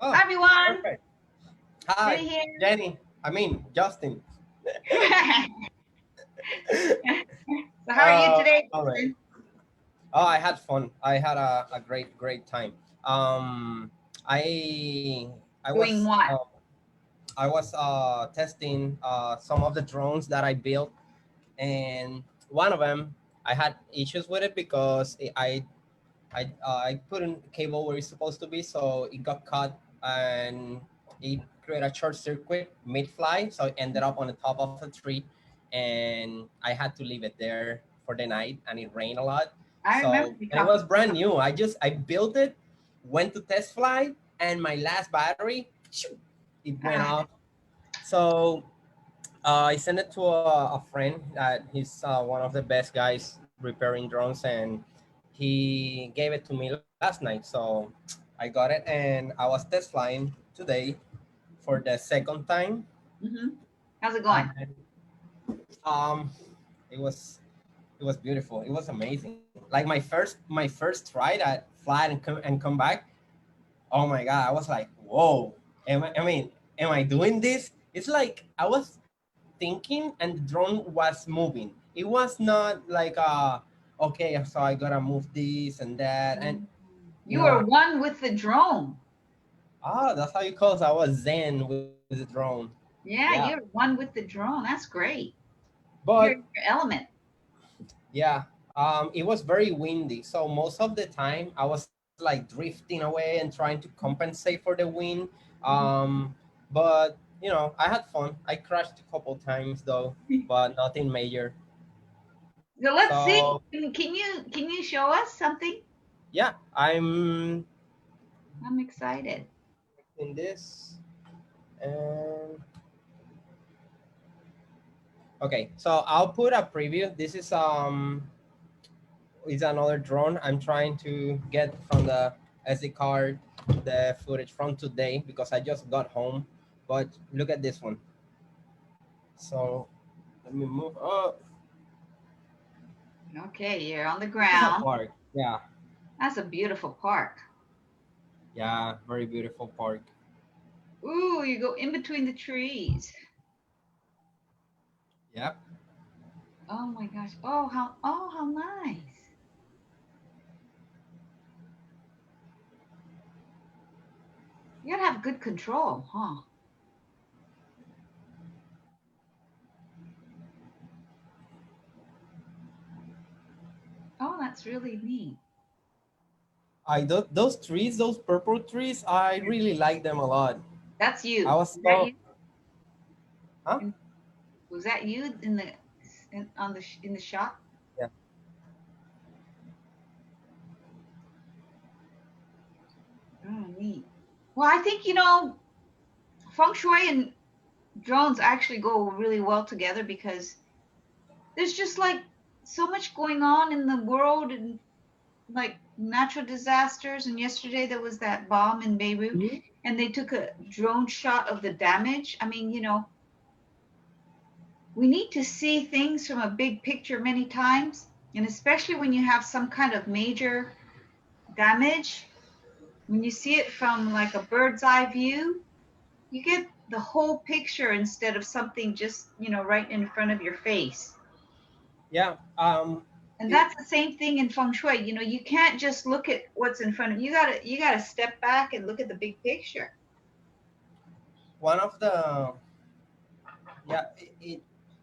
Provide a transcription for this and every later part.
Hi, Oh, everyone. perfect. Hi, Jenny here. Jenny. Justin. So, how are you today, Oh man. Justin? Oh, I had fun. I had a great time. Um, I I Doing was what? testing some of the drones that I built, and one of them I had issues with it because I put in cable where it's supposed to be, so it got caught and it created a short circuit mid-fly, so it ended up on the top of a tree, and I had to leave it there for the night, and it rained a lot. I remember So you and it was talking brand about. new. I built it, went to test flight, and my last battery, shoo, it went Ah, off. So I sent it to a friend that he's one of the best guys repairing drones, and he gave it to me last night. So I got it, and I was test flying today for the second time. hmm How's it going? And um, it was it was beautiful. It was amazing. Like my first try that fly and come back. Oh my god! I was like, whoa. Am I doing this? It's like I was thinking and the drone was moving. It was not like okay, so I gotta move this and that, and Mm. you You know, are one with the drone. that's how you call it. I was zen with the drone. Yeah, Yeah, you're one with the drone. That's great. You're but in your element. yeah, it was very windy, so most of the time I was like drifting away and trying to compensate for the wind. Mhm. But I had fun. I crashed a couple times though, but nothing major. So let's So see. Can you show us something? yeah, I'm I'm excited. in this. And okay, so I'll put a preview. This is another drone. I'm trying to get from the SD card the footage from today because I just got home. But look at this one. So let me move up. Okay, you're on the This is a ground. park. Yeah, That's a beautiful park. yeah, very beautiful park. Ooh, you go in between the trees. Yep. Oh my gosh. Oh how nice. You gotta have good control, huh? Oh, that's really neat. Those trees, those purple trees, I really like them a lot. That's I you. was Is that so you? huh? In- Was that you in the in the shot? Yeah. Oh, neat. Well, I think feng shui and drones actually go really well together because there's just like so much going on in the world and like natural disasters. And yesterday there was that bomb in Beirut, Mhm. and they took a drone shot of the damage. I mean, we need to see things from a big picture many times, and especially when you have some kind of major damage, when you see it from like a bird's eye view, you get the whole picture instead of something just right in front of your face. Yeah. And It, that's the same thing in feng shui. You can't just look at what's in front of you. You gotta step back and look at the big picture. one of the yeah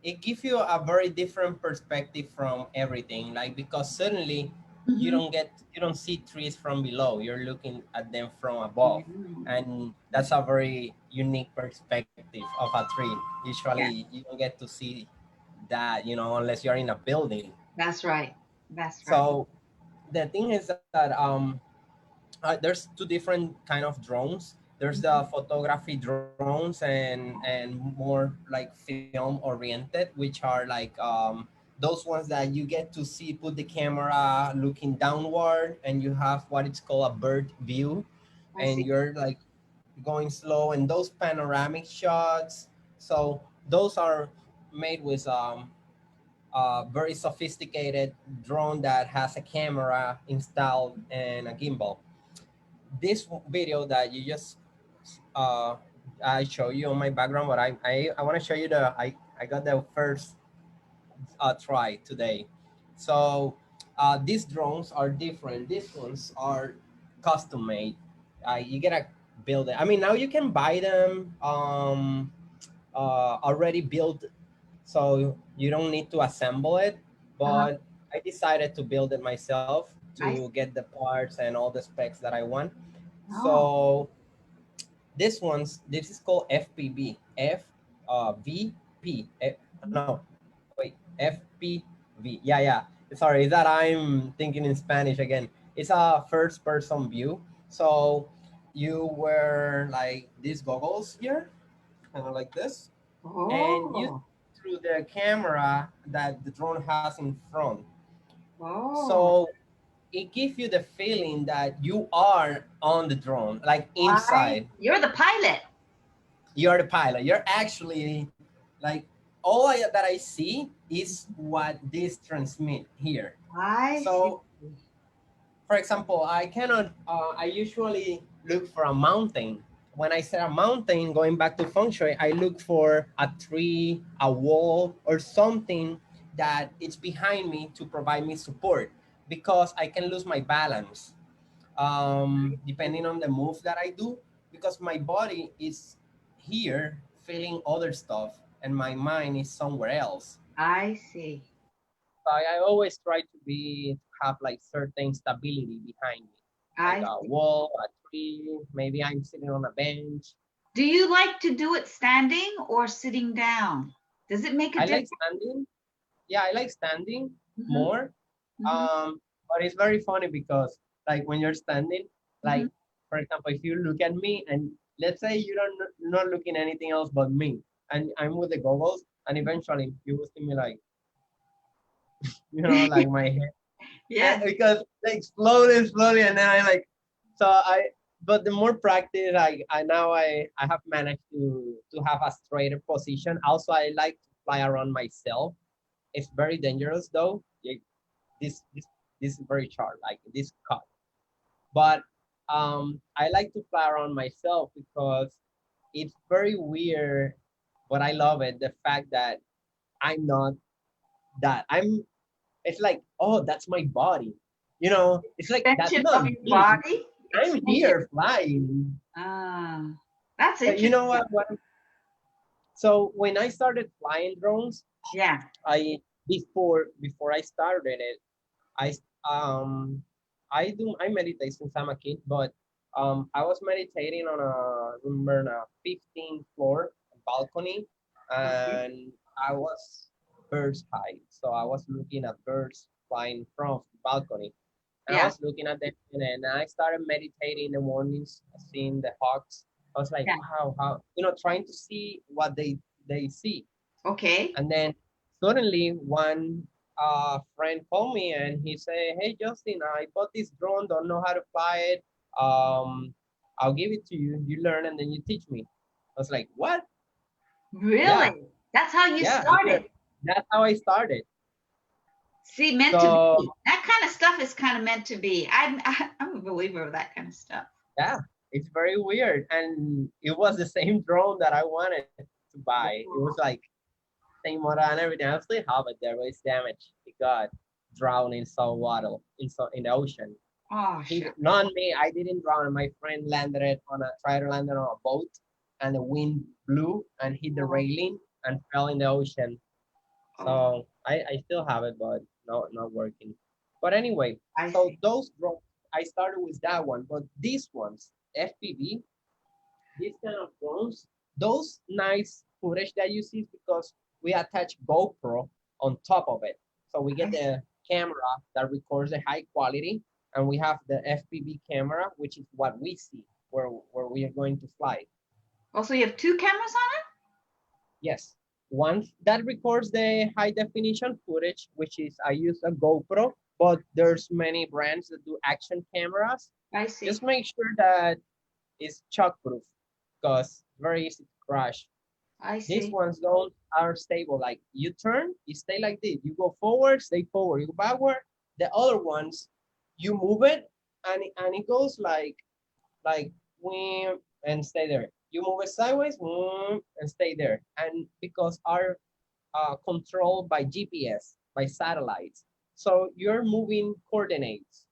it gives you a very different perspective from everything, like because suddenly hmm you don't see trees from below, you're looking at them from above, Yeah. and that's a very unique perspective of a tree. Yeah, Usually you don't get to see that, unless you're in a building. that's right. That's right. So the thing is that there's two different kind of drones. There's the Mhm. photography drones and more like film oriented, which are like those ones that you get to see, put the camera looking downward, and you have what it's called a bird view, I and see. you're like going slow, and those panoramic shots. So those are made with very sophisticated drone that has a camera installed and a gimbal. This video that you just uh, I show you on my background, but I want to show you I got the first try today. So these drones are different. These ones are custom made. You gotta build it. I mean, now you can buy them already built, so you don't need to assemble it. Uh-huh. But I decided to build it myself I to get the parts and all the specs that I want. oh. So this is called FPV, VP. No, wait, FPV. Yeah. Sorry, is that I'm thinking in Spanish again. It's a first person view. So you wear like these goggles here, kind of like this, and you Oh. through the camera that the drone has in front. Oh. So it gives you the feeling that you are on the drone, like inside. You're the pilot. You're the pilot. You're actually like that I see is what this transmit here. I see. So, for example, I cannot. I usually look for a mountain. When I say a mountain, going back to feng shui, I look for a tree, a wall, or something that it's behind me to provide me support because I can lose my balance depending on the move that I do, because my body is here feeling other stuff and my mind is somewhere else. I see. So I always try to have like certain stability behind me, like I a see. wall, a tree. Maybe I'm sitting on a bench. Do you like to do it standing or sitting down? Does it make a I like difference? standing. Yeah, I like standing Hmm. more. Hmm. But it's very funny because like when you're standing, Hmm. like for example, if you look at me and let's say you don't not looking anything else but me, and I'm with the goggles, and eventually you will see me like like my head Yes, because like slowly, and then I like so I. But the more practice, I now I have managed to have a straighter position. Also, I like to fly around myself. It's very dangerous though. This this this is very sharp, like this cut. But I like to fly around myself because it's very weird, but I love it. The fact that I'm not that. It's like, oh, that's my body. It's like that's extension not of your me. body. I'm Extension. here flying. Ah, that's But you interesting. know what? So when I started flying drones, Yeah. I before I started it, I um I meditate since I'm a kid, but I was meditating on remember on a 15th floor balcony, Okay. and I was birds high, so I was looking at birds flying from the balcony, and I Yeah. was looking at them, and I started meditating in the mornings, seeing the hawks. I was like, Yeah. wow, how trying to see what they see, Okay. and then suddenly one friend called me and he said, "Hey Justin, I bought this drone, don't know how to fly it. Um, I'll give it to you. You learn and then you teach me." I was like, "What?" Yeah, Really? That's how you yeah, yeah. started. That's how I started. See, meant to So be. That kind of stuff is kind of meant to be. I'm a believer of that kind of stuff. yeah, it's very weird, and it was the same drone that I wanted to buy. It was Oh, like same model and everything. I still have it there, but it's damaged. It got drowned in some water in the ocean. oh, He sure. not me. I didn't drown. My friend landed it on a tried to land it on a boat, and the wind blew and hit the Oh, railing and fell in the ocean. oh, So I still have it, but not working. But anyway, I so see. those drones, I started with that one, but these ones, FPV, these kind of drones, those nice footage that you see is because we attach GoPro on top of it. So we get I see. the camera that records the high quality, and we have the FPV camera, which is what we see where we are going to fly. Also, you have two cameras on Yes, one that records the high definition footage, which is I use a GoPro, but there's many brands that do action cameras. it? I see. Just make sure that it's shock proof because very easy to crash. I These see. ones don't are stable. Like you turn, you stay like this. You go forward, stay forward. You go backward. The other ones, you move it, and it goes like when. and stay there. You move it sideways and stay there. And because are controlled by GPS, by satellites, so you're moving coordinates.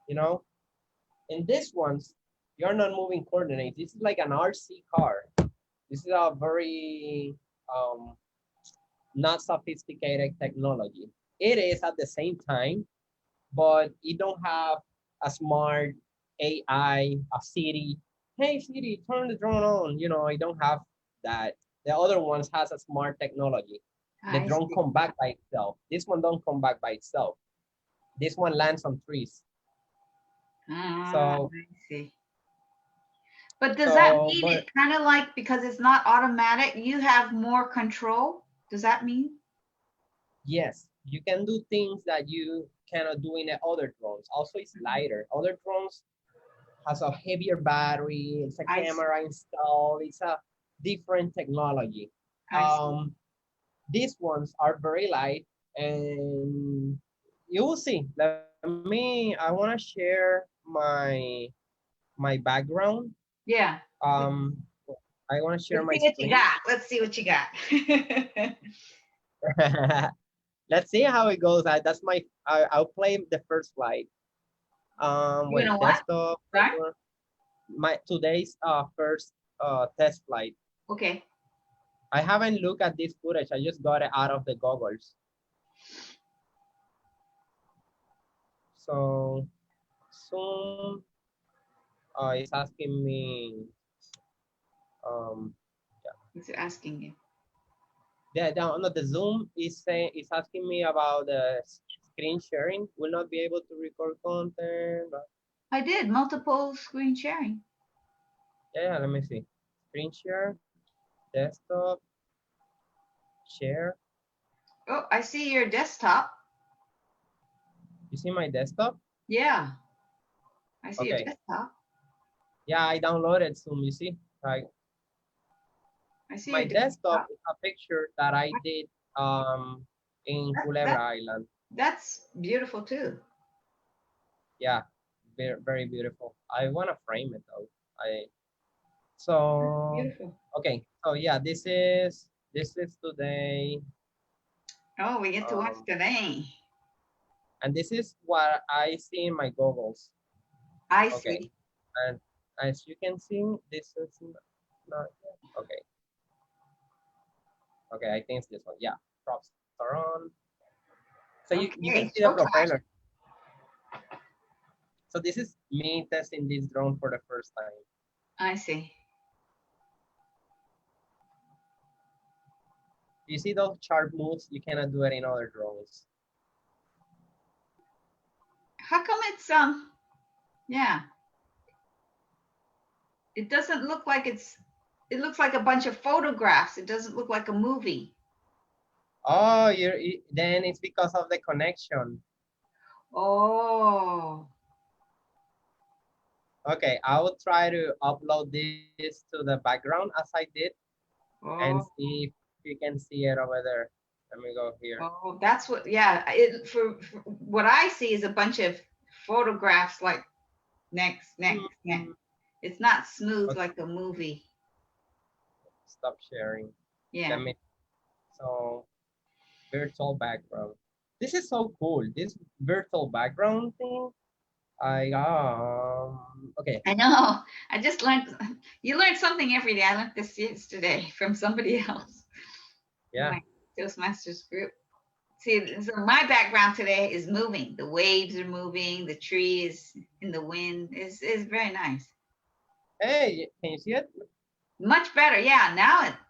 You know, in this ones, you're not moving coordinates. This is like an RC car. This is a very not sophisticated technology. It is at the same time, but it don't have a smart AI, a Siri. Hey Siri, turn the drone on. You know, I don't have that. The other ones has a smart technology. The I drone see. come back by itself. This one don't come back by itself. This one lands on trees. Ah, So I see. But does that so mean but it kind of like because it's not automatic, you have more control? Does that mean? yes, you can do things that you cannot do in the other drones. Also, it's lighter. Other drones has a heavier battery. It's a I see. camera installed. It's a different technology. I see. These ones are very light, and you will see. I want to share my background. Yeah. Um, I want to share Let's my see what you screen. got. Let's see what you got. Let's see how it goes. That's my. I'll play the first flight. You know Wait, what? desktop. Sorry? My today's first test flight. Okay. I haven't looked at this footage. I just got it out of the goggles. So Zoom is asking me. Um, It's asking you. yeah, down no, the Zoom is saying is asking me about the screen sharing. Will not be able to record content. But I did multiple screen sharing. yeah, let me see. Screen share, desktop, share. Oh, I see your desktop. You see my desktop? Yeah, I see your Okay. desktop. Yeah, I downloaded Zoom. You see, like I see my your desktop desktop. is a picture that I did in That, Culebra that Island. that's beautiful too. Yeah, very, very beautiful. I want to frame it though. I That's so beautiful. okay. So yeah, this is today, Oh, we get to watch um, today. and this is what I see in my goggles. I Okay, see. and as you can see, this is not okay. Okay, I think it's this one. Yeah, props are on. So you can see Okay, the showtime. propeller. So this is me testing this drone for the first time. I see. You see those sharp moves? You cannot do it in other drones. How come it's yeah, it doesn't look like it looks like a bunch of photographs. It doesn't look like a movie. Oh, then it's because of the connection. Oh. Okay, I will try to upload this to the background as I did and Oh. see if you can see it over there. Let me go here. Oh, that's what, yeah. For what I see is a bunch of photographs like next. Hmm, It's not smooth okay, like a movie. stop sharing. Let Yeah. me, so virtual background. This is so cool. This virtual background thing. Okay. I know. I just learned, you learn something every day. I learned this yesterday from somebody else in Yeah. my Toastmasters group. See, so my background today is moving. The waves are moving, the tree is in the wind. Is very nice. Hey, can you see it? Much better. Yeah.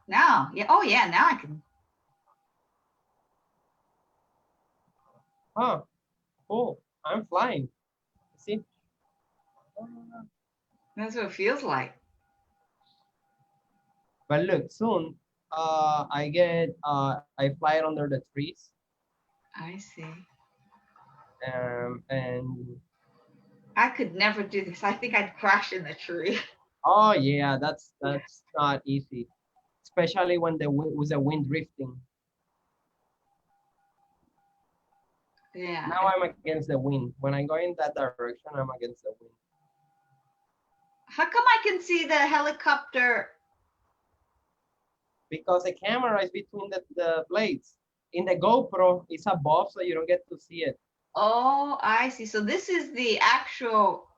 Now. Yeah. Oh yeah, now I can. Huh. Cool. I'm flying. See? That's what it feels like. But look, soon I fly it under the trees. I see. And I could never do this. I think I'd crash in the tree. oh yeah, that's Yeah. that's not easy, especially when with the wind drifting. Yeah. Now I'm against the wind. When I go in that direction, I'm against the wind. How come I can see the helicopter? because the camera is between the blades. In the GoPro, it's above, so you don't get to see it. Oh, I see. So this is the actual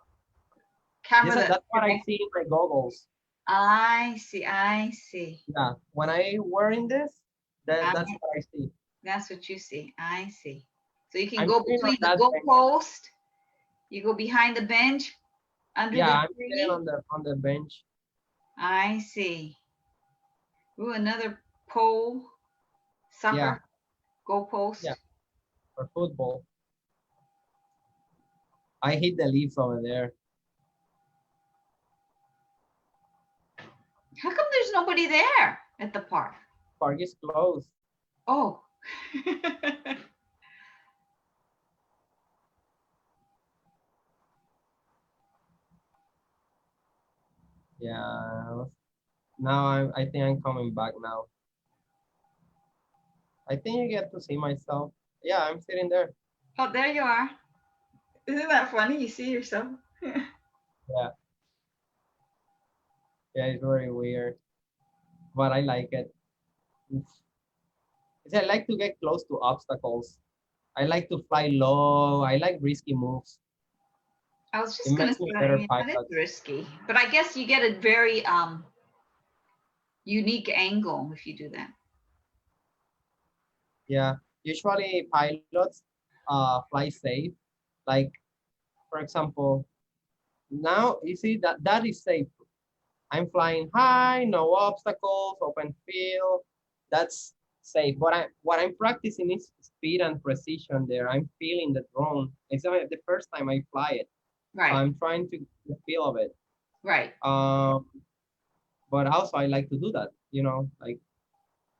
This, camera that that's what I see in my goggles. I see. I see. Yeah, when I wearing this, Ah, that's what I see. that's what you see. I see. So you can I'm go sitting on between the that bench. goalpost. You go behind the bench, under Yeah, the I'm sitting tree. on the bench. I see. Ooh, another pole, Yeah, soccer goalpost. yeah, for football. I hit the leaves over there. How come there's nobody there at the park? Park is closed. Oh. Yeah. Now I think I'm coming back now. I think you get to see myself. Yeah, I'm sitting there. Oh, there you are. Isn't that funny? You see yourself. Yeah, yeah, it's very weird, but I like it. I like to get close to obstacles. I like to fly low. I like risky moves. I was It just gonna makes me say, better yeah, that is pilot. risky, but I guess you get a very unique angle if you do that. Yeah, usually pilots fly safe. Like for example, now you see that is safe. I'm flying high, no obstacles, open field. That's safe. But what I'm practicing is speed and precision there. I'm feeling the drone. It's the first time I fly it. So Right, I'm trying to get the feel of it. right. Um, but also I like to do that, like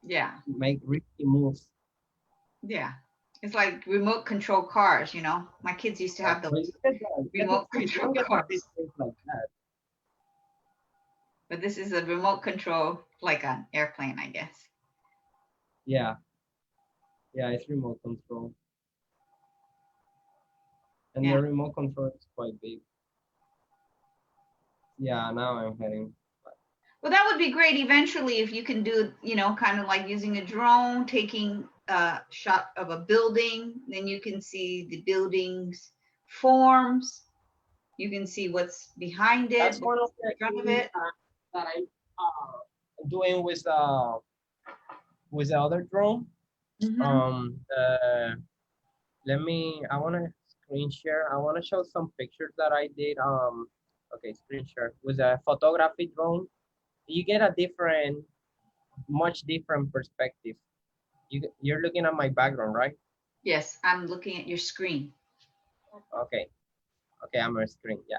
Yeah, make risky moves. yeah. It's like remote control cars, My kids used to have But those you get to remote see, you control don't get to see cars. things like that. But this is a remote control, like an airplane, I guess. Yeah, yeah, it's remote control. And Yeah. the remote control is quite big. Yeah, now I'm heading. Well, that would be great eventually if you can do, kind of like using a drone, taking a shot of a building, then you can see the building's forms. You can see what's behind That's it, one of what's the in front of things it. that I'm doing with the other drone. Hmm. Um, I want to screen share. I want to show some pictures that I did. Okay, screen share with a photography drone. You get a much different perspective. You're looking at my background, right? Yes, I'm looking at your screen. Okay, okay, I'm on screen. Yeah.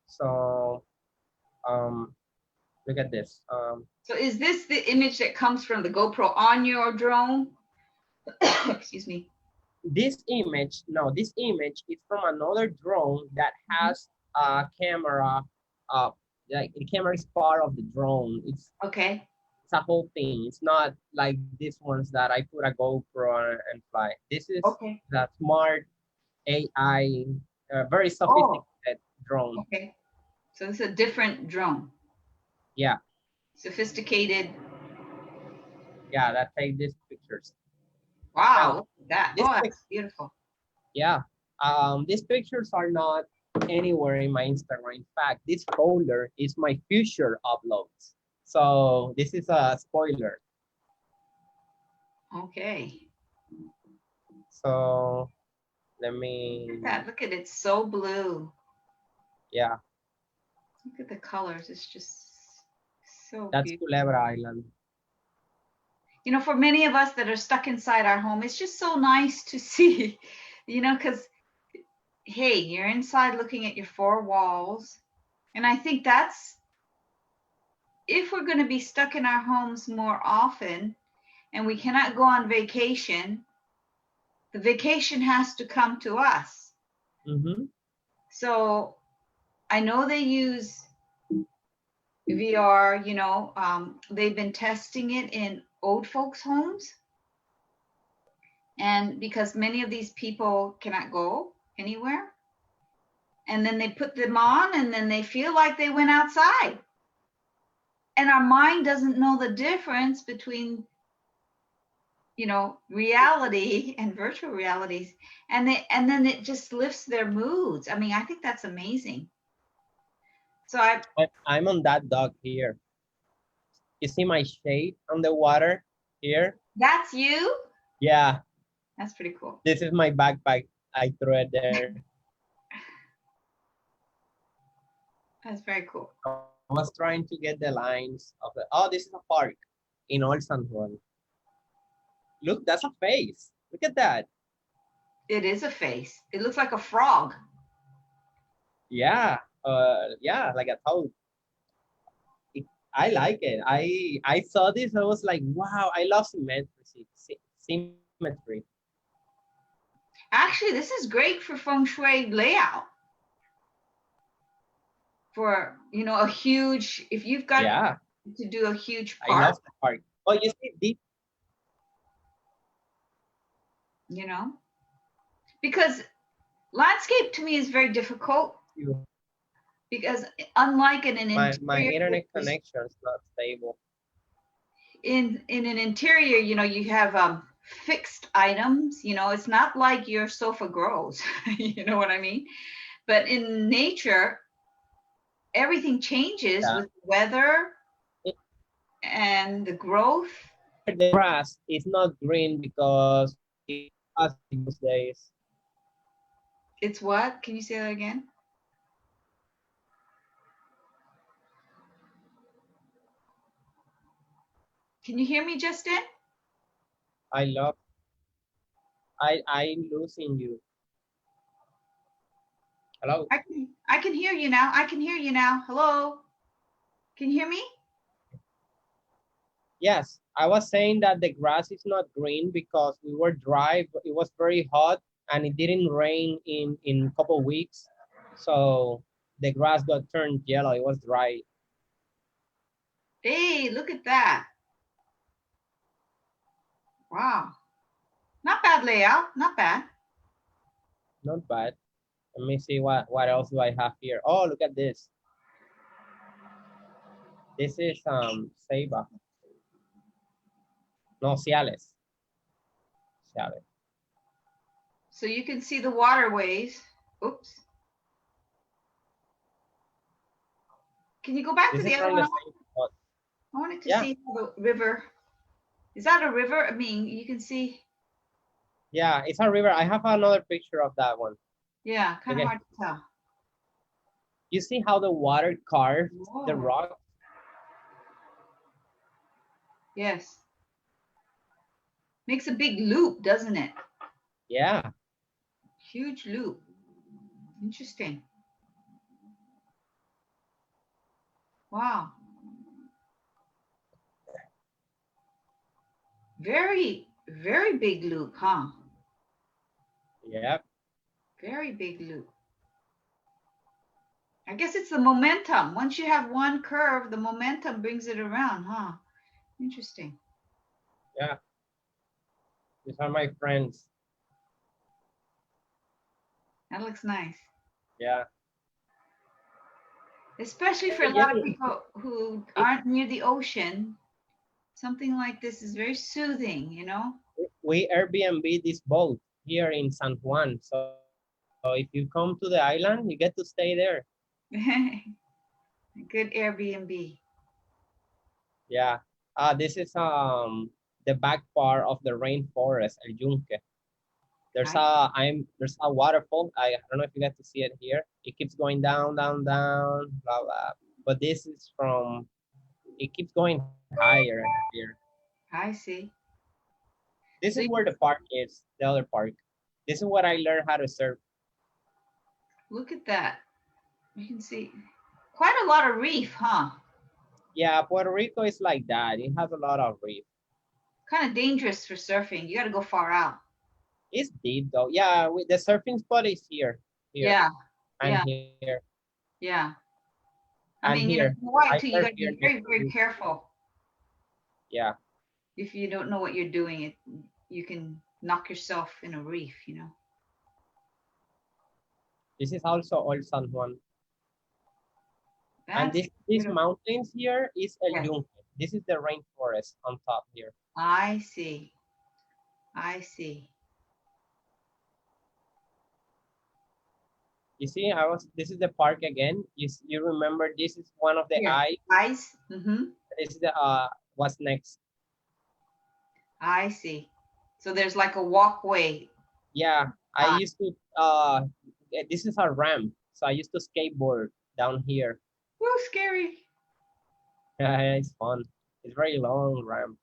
So, um, look at this. So is this the image that comes from the GoPro on your drone? Excuse me. This image is from another drone that Mhm. has a camera. Uh, like the camera is part of the drone. Okay. It's a whole thing. It's not like these ones that I put a GoPro on and fly. This is Okay. the smart AI, very Oh, sophisticated drone. okay. So this is a different drone. Yeah, Sophisticated. yeah, that take these pictures. Wow, Now, look at that. this Oh, pic, that's beautiful. yeah, these pictures are not anywhere in my Instagram. In fact, this folder is my future uploads. So this is a spoiler. Okay. So let Look at me, that. Look at it. It's so blue. yeah, Look at the colors. It's just so that's beautiful. Culebra Island. For many of us that are stuck inside our home, it's just so nice to see, because hey, you're inside looking at your four walls. And I think that's if we're going to be stuck in our homes more often and we cannot go on vacation, the vacation has to come to us. Mm-hmm. So I know they use VR, they've been testing it in old folks' homes. And because many of these people cannot go anywhere, and then they put them on, and then they feel like they went outside. And our mind doesn't know the difference between, you know, reality and virtual realities, and then it just lifts their moods. I mean, I think that's amazing. So I'm on that dock here. You see my shade on the water here? that's you. Yeah, That's pretty cool. this is my backpack. I threw it there. That's very cool. I was trying to get the lines of the. Oh, this is a park in Old San Juan. Look, that's a face. Look at that. It is a face. It looks like a frog. Yeah, yeah, like a toad. I like it. I saw this. I was like, wow, I love symmetry. Actually, this is great for feng shui layout. For, you know, a huge, if you've got Yeah, to do a huge I park, love the park. Oh, you see this? you know, because landscape to me is very difficult, because unlike in an My interior, internet connection is not stable. in an interior, you know, you have fixed items. You know, it's not like your sofa grows. You know what I mean? But in nature, everything changes Yeah. with weather and the growth. The grass is not green because it was those days. It's what? Can you say that again? Can you hear me, Justin? I love. I'm losing you. Hello. I can hear you now. I can hear you now. Hello. Can you hear me? Yes, I was saying that the grass is not green because we were dry. But it was very hot and it didn't rain in a couple weeks, so the grass got turned yellow. It was dry. Hey, look at that. Wow. Not bad layout. Not bad. Not bad. Let me see what else do I have here. Oh, look at this. This is Ceiba. No, Ciales. Ciales. So you can see the waterways. Oops. Can you go back to This the is other from one? the I same spot. wanted to Yeah, see the river. Is that a river? I mean, you can see. yeah, it's a river. I have another picture of that one. Yeah, kind of Okay, hard to tell. you see how the water carved the Whoa. rock? Yes. Makes a big loop, doesn't it? Yeah, Huge loop. Interesting. Wow. Very, very big loop, huh? yeah, Very big loop. I guess it's the momentum. Once you have one curve, the momentum brings it around, huh? Interesting. yeah. These are my friends. That looks nice. Yeah. Especially for a Yeah, lot of people who aren't near the ocean. Something like this is very soothing, you know? we Airbnb this boat here in San Juan. So if you come to the island, you get to stay there. Good Airbnb. Yeah. This is the back part of the rainforest, El Yunque. Hi. There's a waterfall. I don't know if you get to see it here. It keeps going down, down, down, blah blah. But this is from it keeps going higher and higher. I see. This So is where the park is, the other park. This is what I learned how to surf. look at that. You can see quite a lot of reef, huh? Yeah, Puerto Rico is like that. It has a lot of reef. Kind of dangerous for surfing. You got to go far out. It's deep though. Yeah, the surfing spot is here, Yeah. and Yeah. here, Yeah. I and mean, you know, here. you're white I too. You surf got to here be near very, the very beach. careful. Yeah, If you don't know what you're doing, you can knock yourself in a reef, you know. This is also Old San Juan. And That's these beautiful. mountains here is El Yes, Yunque. This is the rainforest on top here. I see. I see. You see, this is the park again. You remember this is one of the Yes. eyes. Ice. Mm-hmm. This is the what's next. I see. So there's like a walkway. Yeah, I Ah, used to this is a ramp. So I used to skateboard down here. woo, scary. Yeah, it's fun. It's very long ramp.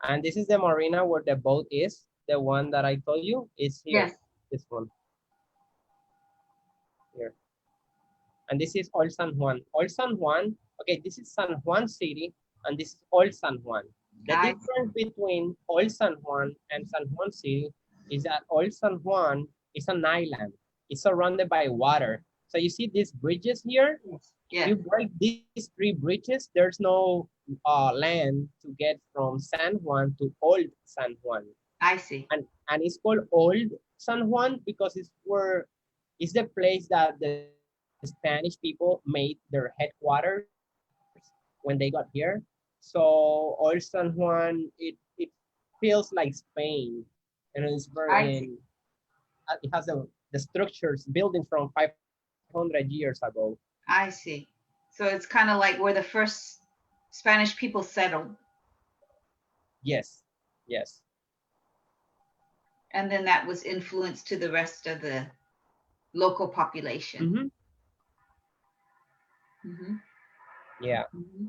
And this is the marina where the boat is. The one that I told you is here. Yes, This one here. And this is Old San Juan. Old San Juan, okay, this is San Juan City, and this is Old San Juan. The I difference between Old San Juan and San Juan City is that Old San Juan is an island. It's surrounded by water. So you see these bridges here? yes, If yes, you break these three bridges, there's no land to get from San Juan to Old San Juan. I see. And it's called Old San Juan because it's the place that the Spanish people made their headquarters when they got here. So Old San Juan, it feels like Spain, and it's very I see. it has the structures buildings from 500 years ago. I see. So it's kind of like where the first Spanish people settled, Yes, yes. and then that was influenced to the rest of the local population. Mm-hmm. Hmm. Yeah, Hmm.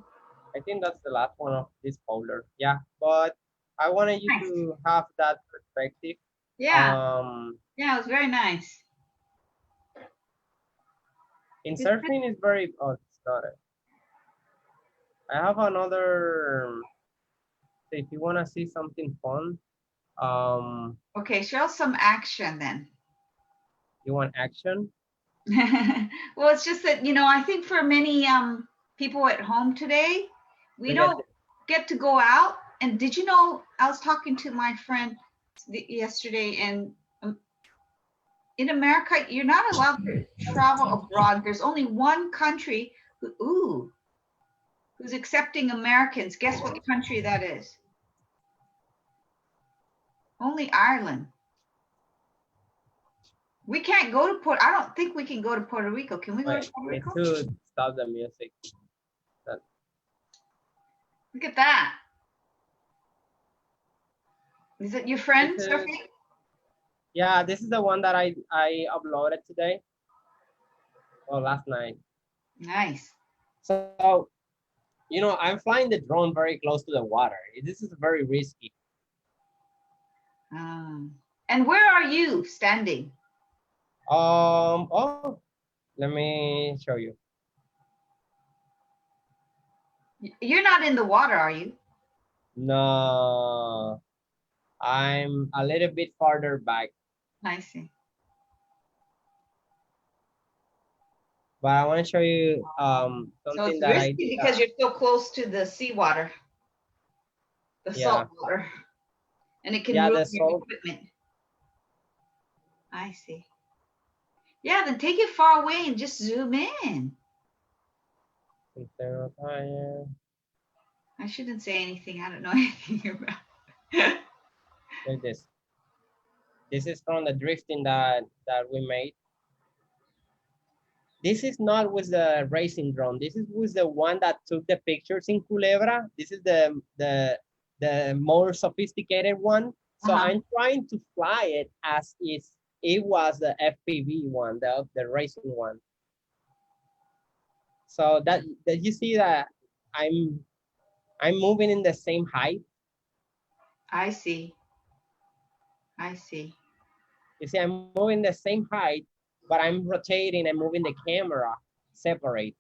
I think that's the last one of this folder. Yeah, but I wanted you Nice. to have that perspective. Yeah. Um, Yeah. It was very nice. in It's surfing is very. Oh, it's not it. I have another. If you wanna see something fun, okay. Show some action then. you want action? Well, it's just that, I think for many people at home today, we Look at don't this. get to go out. And did you know, I was talking to my friend yesterday, and in America, you're not allowed to travel abroad. There's only one country who's accepting Americans. Guess what country that is? Only Ireland. We can't go to I don't think we can go to Puerto Rico. Can we go Wait, to Puerto I need Rico? to stop the music. That- Look at that. Is it your This friend, is Sophie? yeah. This is the one that I uploaded today or last night. Nice. So I'm flying the drone very close to the water. This is very risky. And where are you standing? Oh, let me show you. You're not in the water, are you? No, I'm a little bit farther back, I see. but I want to show you So something it's that I risky because you're so close to the seawater, the yeah, salt water, and it can yeah, ruin the your salt. equipment. I see. Yeah, then take it far away and just zoom in. I shouldn't say anything I don't know anything about. Like this. This is from the drifting that we made. This is not with the racing drone. This is with the one that took the pictures in Culebra. This is the more sophisticated one. So Uh-huh. I'm trying to fly it as if it was the FPV one, the racing one. So that you see that I'm I'm moving in the same height. I see. I see. You see, I'm moving the same height, but I'm rotating and moving the camera separate.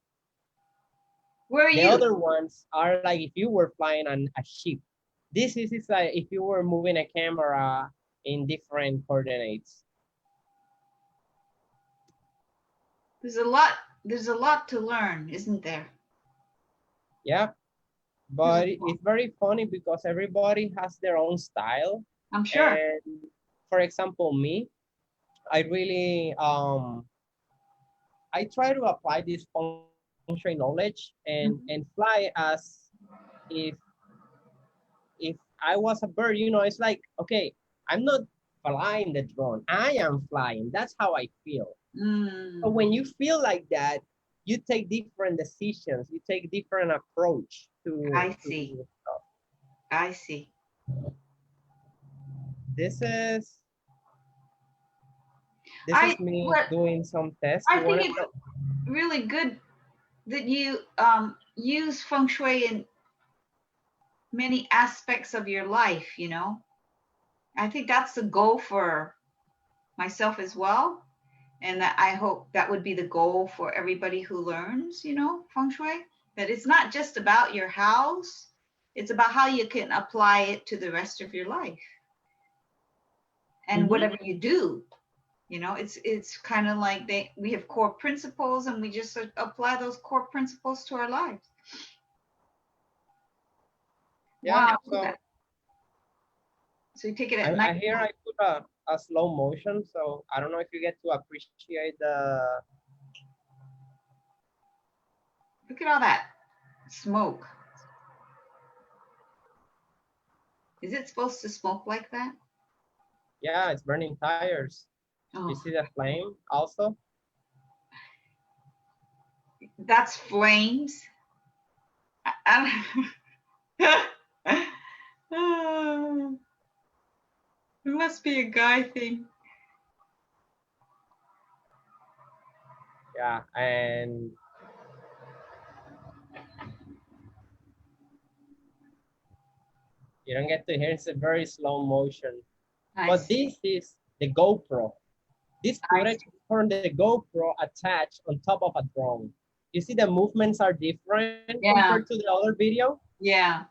Where are The you? other ones are like if you were flying on a ship. This is like if you were moving a camera in different coordinates. There's a lot. There's a lot to learn, isn't there? Yeah, There's a but lot. it's very funny because everybody has their own style. I'm sure. And for example, me, I really I try to apply this feng shui knowledge and Mhm. fly as if if I was a bird. You know, it's like, okay, I'm not flying the drone. I am flying. That's how I feel. So Mm, when you feel like that, you take different decisions. You take different approach I to see. stuff. I see. This is this I is me what doing some tests. I You think want to it's know? really good that you use feng shui in many aspects of your life, you know. I think that's the goal for myself as well. And that I hope that would be the goal for everybody who learns, you know, feng shui. That it's not just about your house, it's about how you can apply it to the rest of your life and Mm-hmm. whatever you do. You know, it's kind of like we have core principles and we just apply those core principles to our lives. Yeah. Wow, look at So that. So you take it at night. I hear I put a slow motion, so I don't know if you get to appreciate the. Look at all that smoke. Is it supposed to smoke like that? Yeah, it's burning tires. You Oh, see the flame also? that's flames. I Oh, it must be a guy thing. Yeah, and you don't get to hear, it's a very slow motion. I But see. this is the GoPro. This I footage see. is from the GoPro attached on top of a drone. You see the movements are different compared Yeah. to the other video. Yeah.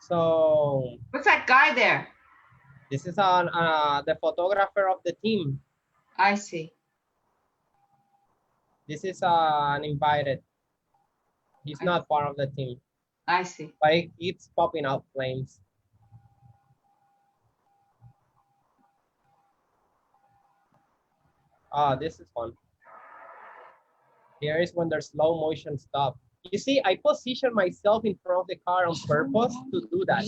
So What's that guy there? this is on the photographer of the team. I see. This is an invited. He's I, not part of the team, I see. but it keeps popping out flames. Ah, this is fun. Here is when there's slow motion stop. You see, I position myself in front of the car on purpose to do that.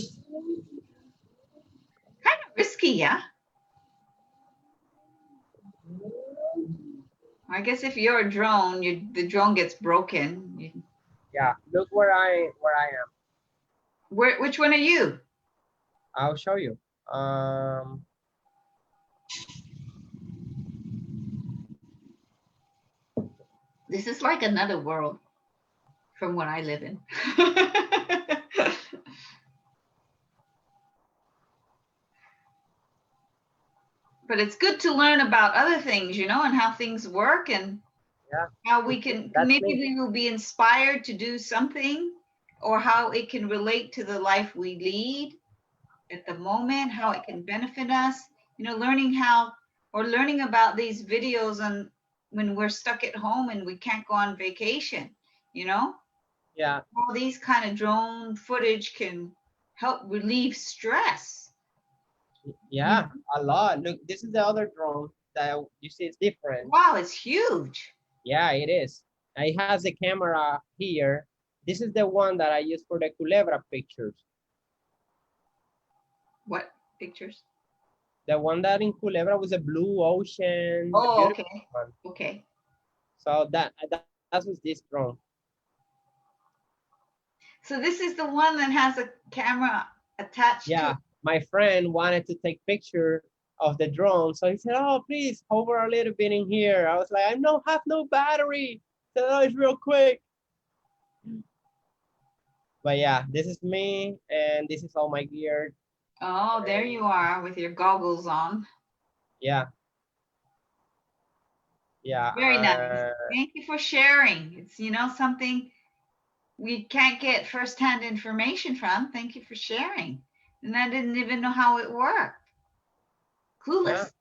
Kind of risky, yeah. I guess if you're a drone, the drone gets broken. Yeah, look where I am. Which one are you? I'll show you. Um, This is like another world from what I live in. But it's good to learn about other things, you know, and how things work and yeah, how we can that's maybe me. we will be inspired to do something or how it can relate to the life we lead at the moment, how it can benefit us, you know, learning how or learning about these videos on when we're stuck at home and we can't go on vacation, you know, Yeah, all these kind of drone footage can help relieve stress. You yeah, a lot. Look, this is the other drone that you see it's different. Wow, it's huge. Yeah, it is. It has the camera here. This is the one that I use for the culebra pictures. What pictures? The one that in Culebra was a blue ocean, the Oh, beautiful okay. one. Okay. So that was this drone. So this is the one that has a camera attached to Yeah, it. my friend wanted to take picture of the drone, so he said, "Oh, please hover a little bit in here." I was like, "I don't have no battery." He said, "Oh, it's real quick." But yeah, this is me, and this is all my gear. Oh, there And you are with your goggles on. yeah, yeah. Very nice. Thank you for sharing. It's, you know, something we can't get firsthand information from. Thank you for sharing. And I didn't even know how it worked. Yeah. Clueless.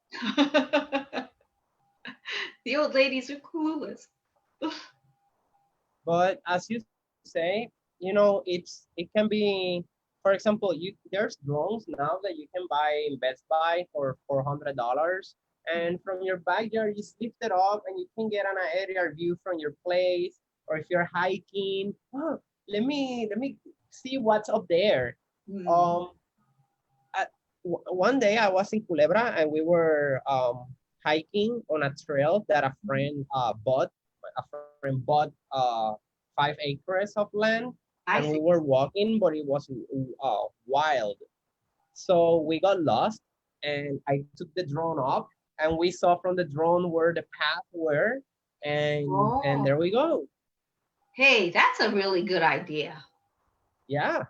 The old ladies are clueless. But as you say, you know, it can be, for example, there's drones now that you can buy in Best Buy for $400. and from your backyard, you just lift it up and you can get an aerial view from your place. Or if you're hiking, oh, let me see what's up there. Mm. Um, one day I was in Culebra and we were hiking on a trail that a friend bought. A friend bought 5 acres of land, and I we see. were walking, but it was wild. So we got lost, and I took the drone up, and we saw from the drone where the path were, and Oh, there we go. hey, that's a really good idea. Yeah,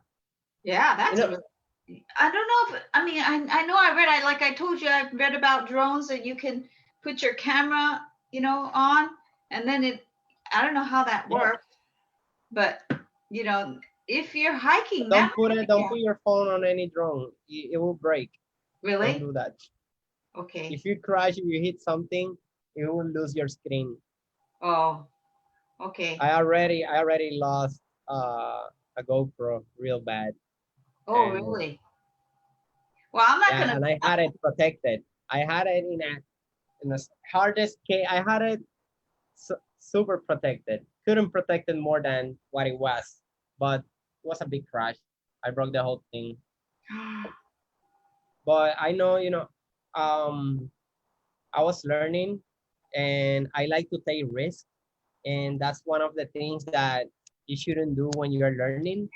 Yeah, you that's a know, really. I don't know if I mean I know I read I like I told you I read about drones that you can put your camera on and then it I don't know how that yeah. works but you know if you're hiking that Don't might put be it. Don't yeah put your phone on any drone. It will break. Don't really do that. okay If you crash, if you hit something, you will lose your screen. oh okay I already lost a GoPro real bad, oh and really well I'm not yeah, gonna and I had it protected. I had it in the hardest case. I had it super protected. Couldn't protect it more than what it was, but it was a big crash. I broke the whole thing. But I know, I was learning, and I like to take risks, and that's one of the things that you shouldn't do when you are learning.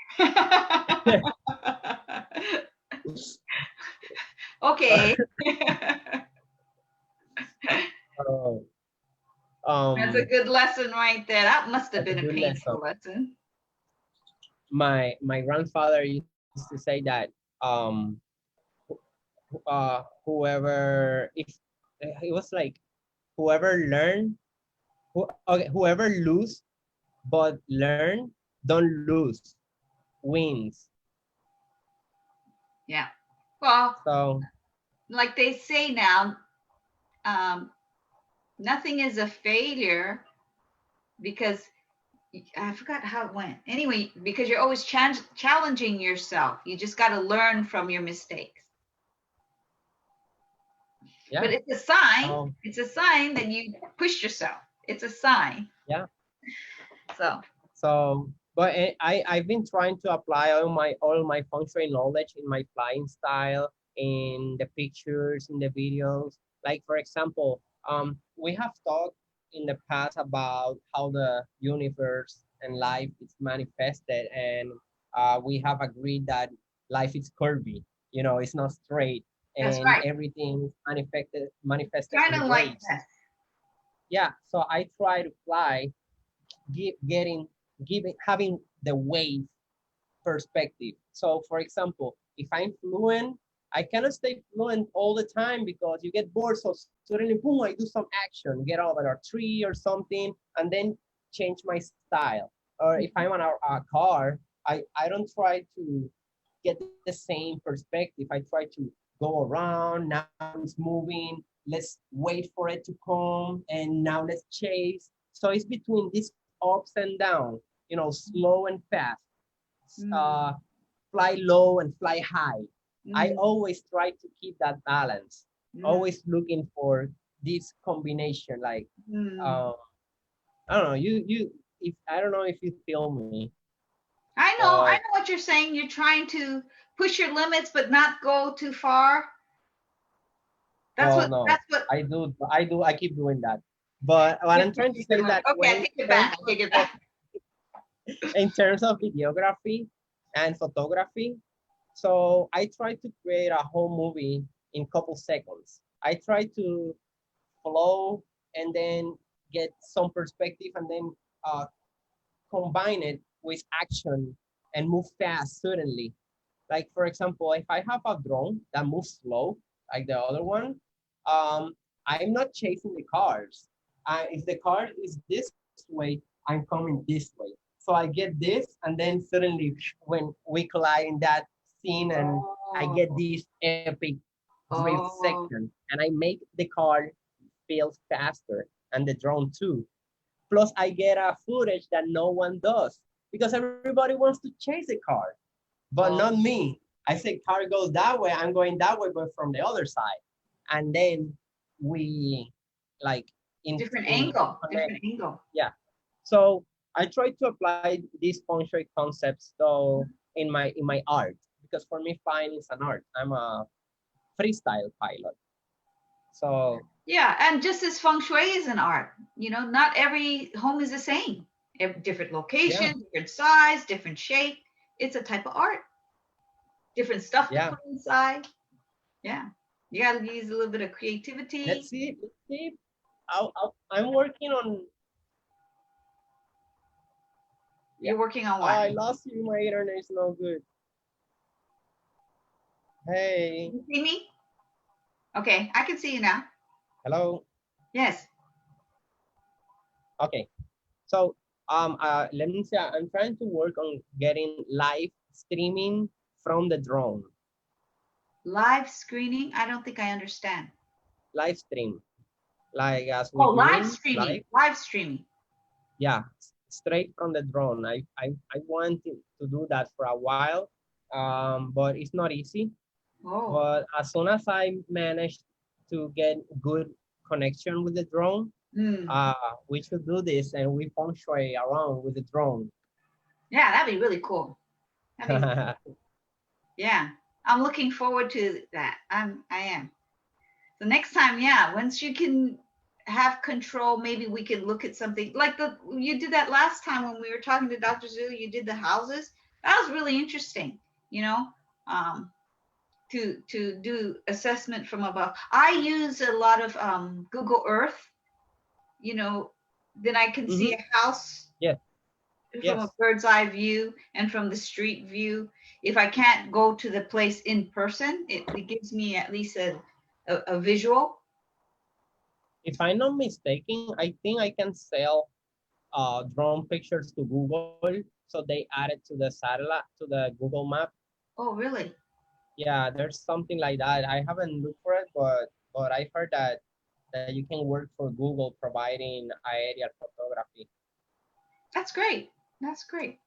okay So, that's a good lesson right there that must have that's a been a good lesson. painful lesson My grandfather used to say that whoever if it was like whoever learn okay, whoever lose but learn don't lose wins. yeah well So like they say now, um, nothing is a failure because I forgot how it went. Anyway, because you're always challenging yourself. You just got to learn from your mistakes. yeah, But it's a sign. um It's a sign that you pushed yourself. It's a sign. yeah. So, So, but I've been trying to apply all my feng shui knowledge in my flying style, in the pictures, in the videos. Like for example, we have talked in the past about how the universe and life is manifested, and we have agreed that life is curvy. It's not straight, that's and right. everything is manifested Kind in of like waves. that. Yeah, so I try to fly getting giving having the wave perspective. So for example, if I'm fluent, I cannot stay fluent all the time because you get bored. So suddenly, boom, I do some action, get over a tree or something, and then change my style. Or if I'm on a car, I don't try to get the same perspective. I try to go around. Now it's moving. Let's wait for it to come, and now let's chase. So it's between these ups and downs, slow and fast, uh, Mm, fly low and fly high. I mm, always try to keep that balance. mm, Always looking for this combination. Like, mm. um, I don't know. You if I don't know if you feel me, I but know what you're saying. You're trying to push your limits, but not go too far. That's well, what. no, That's what. I keep doing that. But what You I'm trying to push say your is that limit. Okay, I take it back. I take it back. in terms of videography and photography, so I try to create a whole movie in couple seconds. I try to flow and then get some perspective and then uh, combine it with action and move fast suddenly. Like for example, if I have a drone that moves slow, like the other one, I'm not chasing the cars. If the car is this way, I'm coming this way. So I get this, and then suddenly when we collide in that scene, and I get Oh, this epic drift oh, section, and I make the car feel faster and the drone too. Plus, I get a footage that no one does because everybody wants to chase a car, but not oh. me. I say car goes that way, I'm going that way, but from the other side. And then we like Different in angle, connect. different angle. Yeah. So I try to apply these feng shui concepts though in my art, because for me flying is an art. I'm a freestyle pilot. So Yeah, and just as feng shui is an art, not every home is the same. Different yeah, location, different size, different shape. It's a type of art. Different stuff to yeah. put inside. Yeah, you got to use a little bit of creativity. Let's see. Let's see. I'm working on. Yeah. You're working on what? I lost you. My internet is no good. Hey. You see me? Okay, I can see you now. Hello. Yes. Okay. So let me see. I'm trying to work on getting live streaming from the drone. Live screening. I don't think I understand. Live stream, like as we're Oh, live doing streaming. live. Live streaming. Yeah, straight from the drone. I wanted to do that for a while, but it's not easy. Oh. But as soon as I managed to get good connection with the drone, Hmm. we should do this, and we feng shui around with the drone. Yeah, that'd be really cool. That'd be really cool. Yeah. I'm looking forward to that. I am. The next time, yeah, once you can have control, maybe we could look at something like the you did that last time when we were talking to Dr. Zhu, you did the houses. That was really interesting, you know, um, to do assessment from above. I use a lot of Google Earth, you know, then I can see Hmm. a house Yes, from a yes. bird's eye view and from the street view. If I can't go to the place in person, it gives me at least a visual. If I'm not mistaken, I think I can sell drone pictures to Google, so they add it to the satellite to the Google map. Oh, really? Yeah, there's something like that. I haven't looked for it, but I heard that you can work for Google providing aerial photography. That's great. That's great.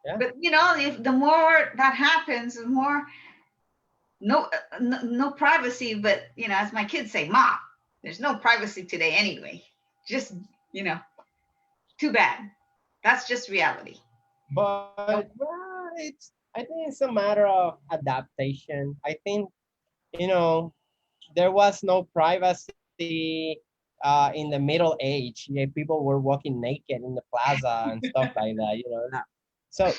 Yeah. But if the more that happens, the more no privacy. But as my kids say, "Ma, there's no privacy today anyway." Just you know, too bad. That's just reality. But well, I think it's a matter of adaptation. I think you know there was no privacy in the middle age. Yeah, people were walking naked in the plaza and stuff like that. So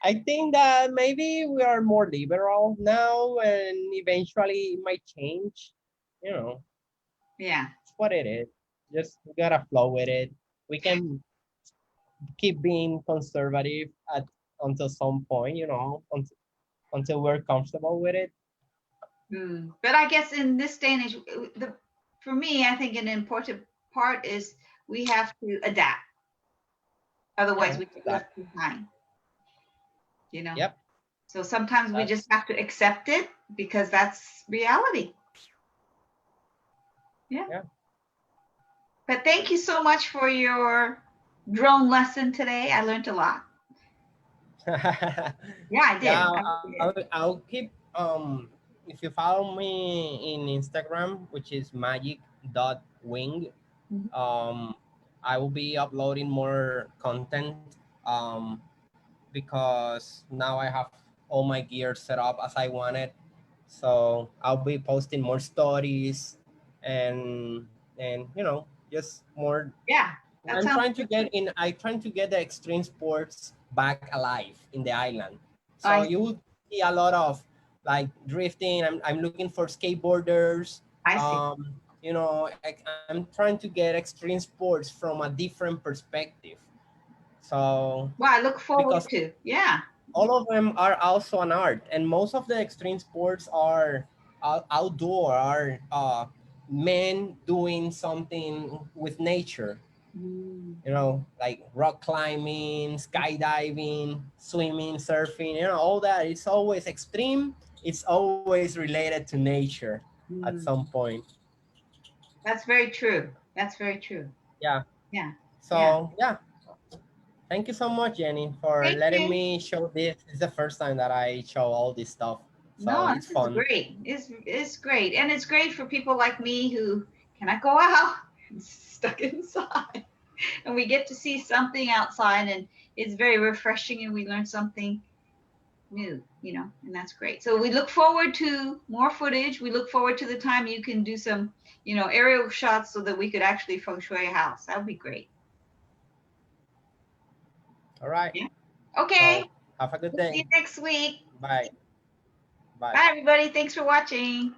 I think that maybe we are more liberal now, and eventually it might change. You know, Yeah. it's what it is. Just we gotta flow with it. We can keep being conservative at until some point. Until we're comfortable with it. But I guess in this day and age, for me, I think an important part is we have to adapt. Otherwise, Yeah. we get That. left behind. You know. Yep. So sometimes we just That's. have to accept it because that's reality. Yeah. Yeah. But thank you so much for your drone lesson today. I learned a lot. Yeah, I Yeah. did. I really I'll keep if you follow me in Instagram, which is magic.wing, did. I will be uploading more content because now I have all my gear set up as I wanted. So I'll be posting more stories and just more. Yeah, that I'm sounds trying to good. get in. I trying to get the extreme sports back alive in the island. So I you will see a lot of like drifting. I'm looking for skateboarders. I see. I'm trying to get extreme sports from a different perspective. So Well, I look forward because to. Yeah. all of them are also an art, and most of the extreme sports are outdoor, are men doing something with nature, Mm. like rock climbing, skydiving, swimming, surfing, all that. It's always extreme. It's always related to nature at some Mm. point. That's very true. That's very true. Yeah. Yeah. Yeah. So, yeah. Thank you so much, Jenny, for Thank letting you. me show this. It's the first time that I show all this stuff. So No, it's this is fun. great. It's great. And it's great for people like me who cannot go out, stuck inside. And we get to see something outside, and it's very refreshing, and we learn something new, and that's great. So we look forward to more footage. We look forward to the time you can do some, aerial shots so that we could actually feng shui a house. That would be great. All right. Yeah. Okay. So have a good We'll see day. you next week. Bye. Bye. Bye, everybody. Thanks for watching.